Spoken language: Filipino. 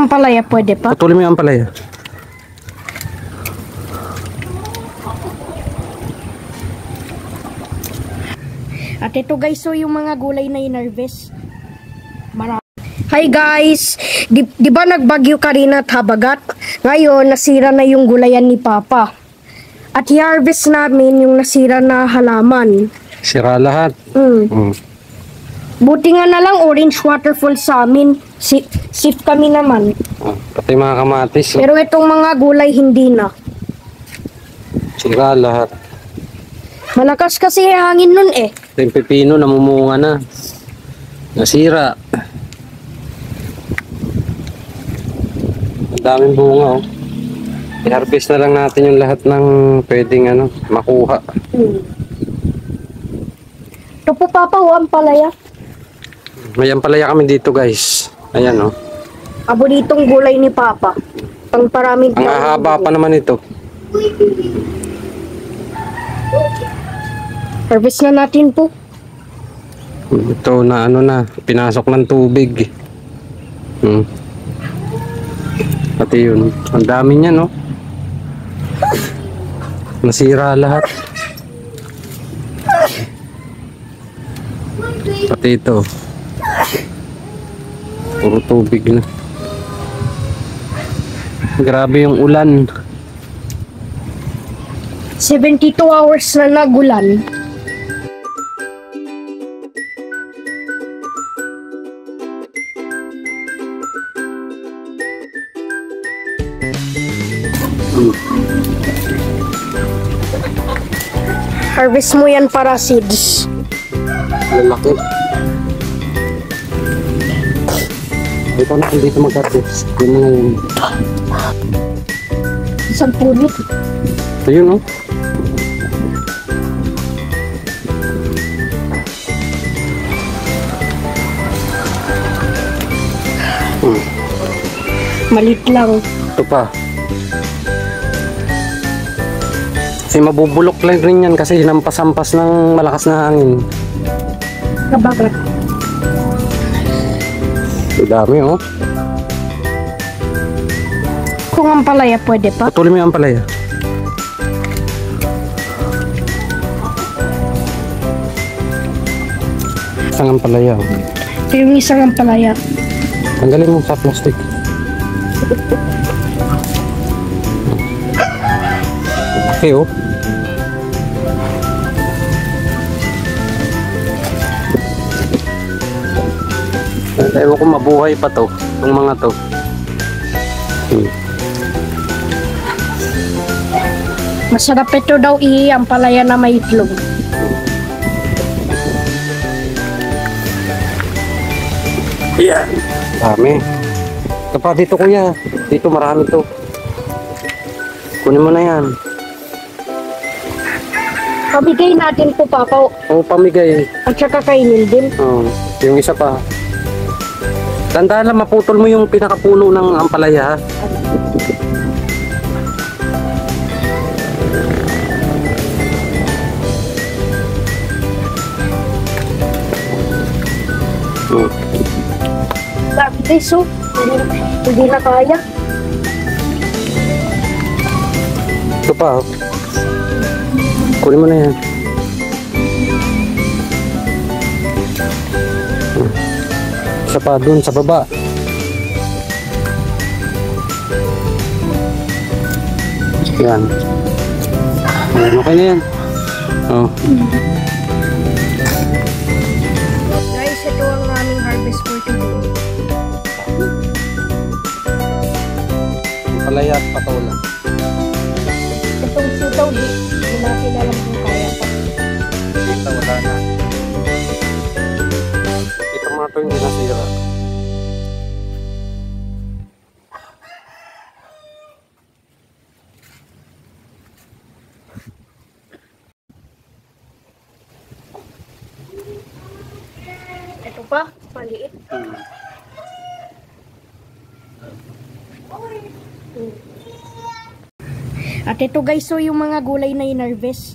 ampalaya, pwede pa? Putulin mo yung ampalaya. At ito guys, so yung mga gulay na in-harvest. Hi guys! Di ba nagbagyo kanina at habagat? Ngayon, nasira na yung gulayan ni Papa. At i-harvest namin yung nasira na halaman. Sira lahat. Buti nga na lang orange waterfall sa amin. Safe kami naman. Pati mga kamatis. Pero itong mga gulay hindi na. Sira lahat. Malakas kasi hangin nun eh. Yung pepino namumunga na. Nasira. Ang daming bunga oh. I-harvest na lang natin yung lahat ng pwedeng makuha. Ito po Papa, ampalaya. May ampalaya kami dito guys. Ayan oh. Abonitong gulay ni Papa. Ang paraming ang haba pa naman ito. Harvest na natin po. Ito na pinasok ng tubig. Pati yun. Ang dami niya no. Nasira lahat. Pati ito. Puro tubig na. Grabe yung ulan. 72 hours na nagulan. Harvest mo yan para seeds. Lalaki. Ito na dito mag-harvest. Yun na yun. Isang pulit. Ayun oh. Malit lang. Ito pa. Kasi mabubulok lang rin yan kasi hinampas-hampas ng malakas na hangin. Kabagat. Ito dami oh. Kung ampalaya pwede pa? Putulin mo yung ampalaya. Isang ampalaya oh. Ito yung isang ampalaya. Tanggalin mo sa plastic. Okay oh. Ewan ko mabuhay pa to, itong mga to. Masarap ito daw ampalaya na may itlog. Yan. Dami. Ito pa dito kuya. Dito marami to. Kunin mo na yan. Pamigay natin po Papa. Oo, pamigay. At saka kainin din. Oo. Yung isa pa. Tandaan lang, maputol mo yung pinakapuno ng ampalaya. Dami guys oh. Hindi na kaya. Ito pa oh. Kunin mo na yan. Isa pa dun sa baba. Yan. Okay na yan. Oh. Guys, ito ang aming harvest for today. Palaya at patola. Itong sitaw hindi natin alam kung kaya pa. Dito wala na. Ito mga ito hindi nasira. Ito pa, maliit. At ito guys, so yung mga gulay na in-harvest.